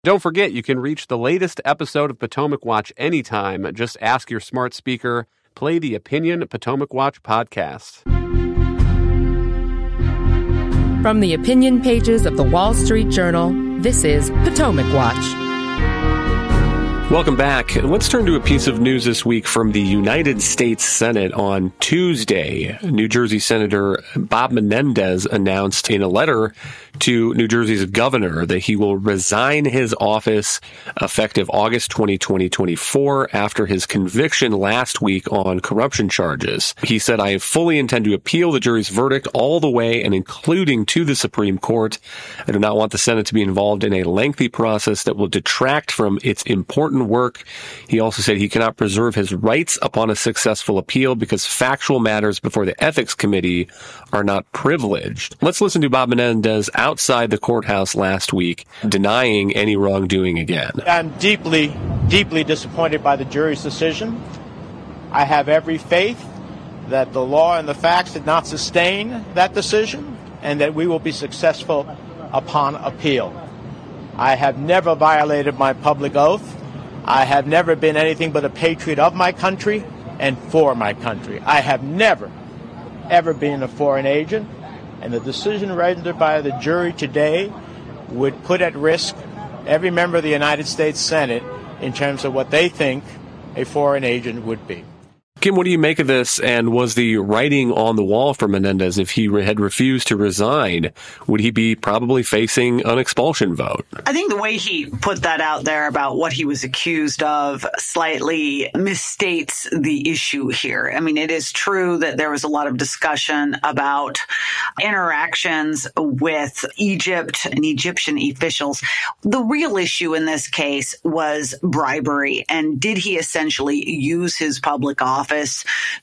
Don't forget, you can reach the latest episode of Potomac Watch anytime. Just ask your smart speaker, play the Opinion Potomac Watch podcast. From the opinion pages of the Wall Street Journal, this is Potomac Watch. Welcome back. Let's turn to a piece of news this week from the United States Senate. On Tuesday, New Jersey Senator Bob Menendez announced in a letter to New Jersey's governor that he will resign his office effective August 2024 after his conviction last week on corruption charges. He said, "I fully intend to appeal the jury's verdict all the way and including to the Supreme Court. I do not want the Senate to be involved in a lengthy process that will detract from its important work." He also said he cannot preserve his rights upon a successful appeal because factual matters before the Ethics Committee are not privileged. Let's listen to Bob Menendez outside the courthouse last week, denying any wrongdoing again. I'm deeply, deeply disappointed by the jury's decision. I have every faith that the law and the facts did not sustain that decision and that we will be successful upon appeal. I have never violated my public oath. I have never been anything but a patriot of my country and for my country. I have never, ever been a foreign agent, and the decision rendered by the jury today would put at risk every member of the United States Senate in terms of what they think a foreign agent would be. Kim, what do you make of this? And was the writing on the wall for Menendez, if he had refused to resign, would he be probably facing an expulsion vote? I think the way he put that out there about what he was accused of slightly misstates the issue here. I mean, it is true that there was a lot of discussion about interactions with Egypt and Egyptian officials. The real issue in this case was bribery. And did he essentially use his public office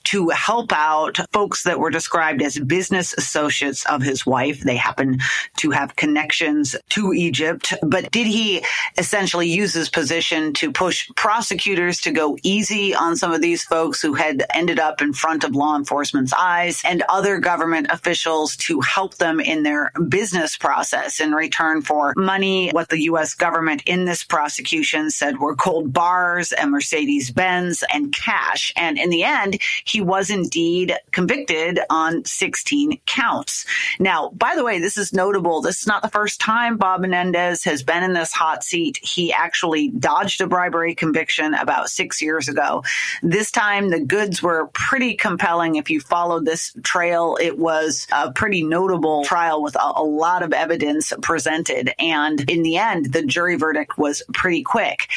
to help out folks that were described as business associates of his wife? They happen to have connections to Egypt. But did he essentially use his position to push prosecutors to go easy on some of these folks who had ended up in front of law enforcement's eyes and other government officials to help them in their business process in return for money? What the U.S. government in this prosecution said were gold bars and Mercedes-Benz and cash. And in the end, he was indeed convicted on 16 counts. Now, by the way, this is notable. This is not the first time Bob Menendez has been in this hot seat. He actually dodged a bribery conviction about 6 years ago. This time, the goods were pretty compelling. If you followed this trail, it was a pretty notable trial with a lot of evidence presented. And in the end, the jury verdict was pretty quick.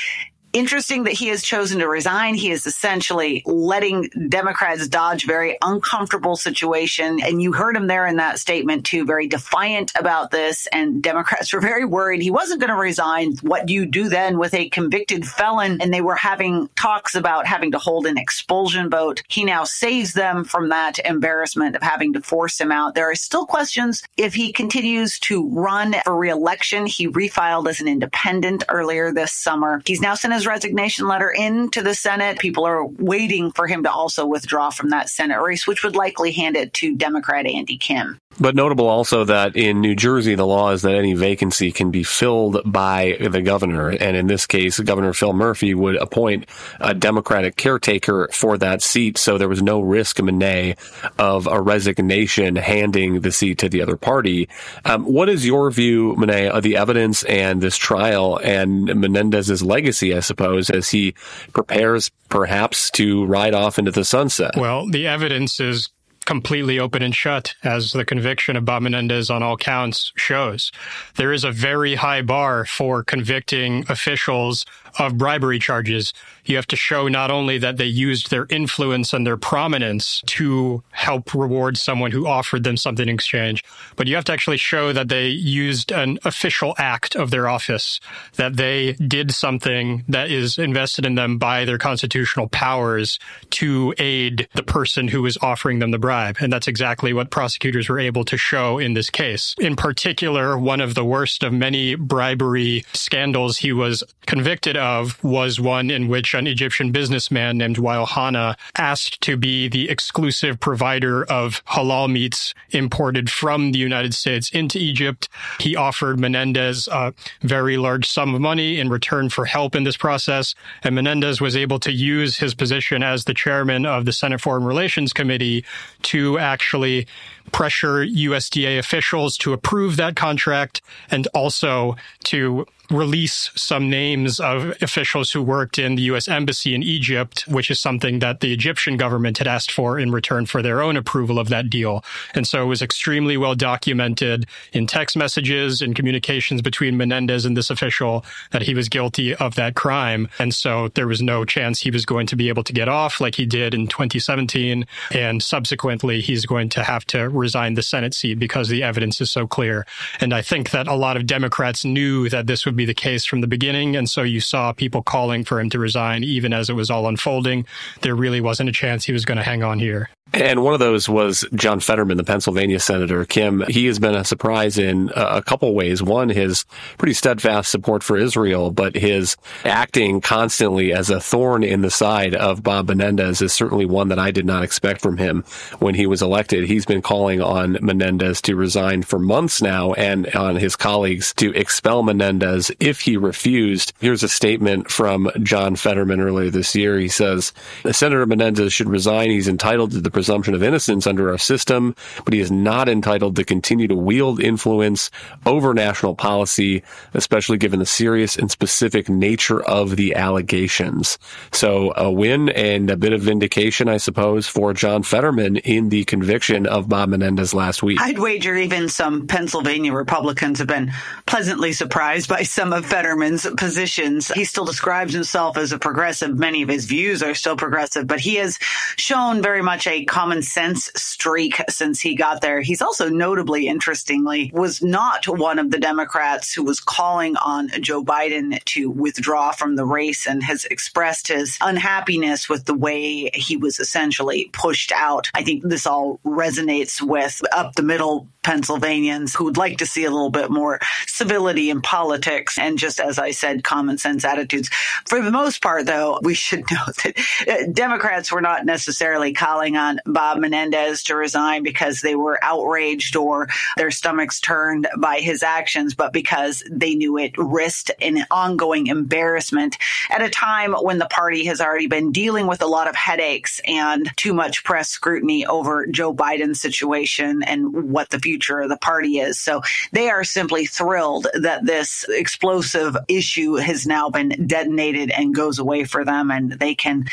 Interesting that he has chosen to resign. He is essentially letting Democrats dodge very uncomfortable situation. And you heard him there in that statement, too, very defiant about this. And Democrats were very worried he wasn't going to resign. What do you do then with a convicted felon? And they were having talks about having to hold an expulsion vote. He now saves them from that embarrassment of having to force him out. There are still questions if he continues to run for re-election. He refiled as an independent earlier this summer. He's now sent his resignation letter into the Senate. People are waiting for him to also withdraw from that Senate race, which would likely hand it to Democrat Andy Kim. But notable also that in New Jersey, the law is that any vacancy can be filled by the governor. And in this case, Governor Phil Murphy would appoint a Democratic caretaker for that seat. So there was no risk, Monet, of a resignation handing the seat to the other party. What is your view, Monet, of the evidence and this trial and Menendez's legacy, I suppose, as he prepares perhaps to ride off into the sunset? Well, the evidence is completely open and shut, as the conviction of Bob Menendez on all counts shows. There is a very high bar for convicting officials of bribery charges. You have to show not only that they used their influence and their prominence to help reward someone who offered them something in exchange, but you have to actually show that they used an official act of their office, that they did something that is invested in them by their constitutional powers to aid the person who is offering them the bribe. bribe. And that's exactly what prosecutors were able to show in this case. In particular, one of the worst of many bribery scandals he was convicted of was one in which an Egyptian businessman named Wael Hana asked to be the exclusive provider of halal meats imported from the United States into Egypt. He offered Menendez a very large sum of money in return for help in this process, and Menendez was able to use his position as the chairman of the Senate Foreign Relations Committee to actually pressure USDA officials to approve that contract and also to release some names of officials who worked in the U.S. Embassy in Egypt, which is something that the Egyptian government had asked for in return for their own approval of that deal. And so it was extremely well documented in text messages and communications between Menendez and this official that he was guilty of that crime. And so there was no chance he was going to be able to get off like he did in 2017. And subsequently, he's going to have to resign the Senate seat because the evidence is so clear. And I think that a lot of Democrats knew that this would be the case from the beginning. And so you saw people calling for him to resign even as it was all unfolding. There really wasn't a chance he was going to hang on here. And one of those was John Fetterman, the Pennsylvania senator. Kim, he has been a surprise in a couple ways. One, his pretty steadfast support for Israel, but his acting constantly as a thorn in the side of Bob Menendez is certainly one that I did not expect from him when he was elected. He's been calling on Menendez to resign for months now and on his colleagues to expel Menendez if he refused. Here's a statement from John Fetterman earlier this year. He says, Senator Menendez should resign. He's entitled to the presumption of innocence under our system, but he is not entitled to continue to wield influence over national policy, especially given the serious and specific nature of the allegations. So a win and a bit of vindication, I suppose, for John Fetterman in the conviction of Bob Menendez last week. I'd wager even some Pennsylvania Republicans have been pleasantly surprised by some of Fetterman's positions. He still describes himself as a progressive. Many of his views are still progressive, but he has shown very much a common sense streak since he got there. He's also notably, interestingly, was not one of the Democrats who was calling on Joe Biden to withdraw from the race and has expressed his unhappiness with the way he was essentially pushed out. I think this all resonates with up the middle Pennsylvanians who would like to see a little bit more civility in politics and just, as I said, common sense attitudes. For the most part, though, we should note that Democrats were not necessarily calling on Bob Menendez to resign because they were outraged or their stomachs turned by his actions, but because they knew it risked an ongoing embarrassment at a time when the party has already been dealing with a lot of headaches and too much press scrutiny over Joe Biden's situation and what the future of the party is. So they are simply thrilled that this explosive issue has now been detonated and goes away for them, and they can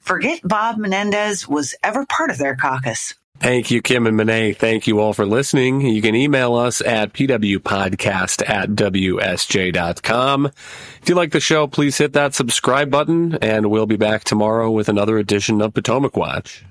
forget Bob Menendez was ever part of their caucus. Thank you, Kim and Monet. Thank you all for listening. You can email us at pwpodcast@wsj.com. If you like the show, please hit that subscribe button, and we'll be back tomorrow with another edition of Potomac Watch.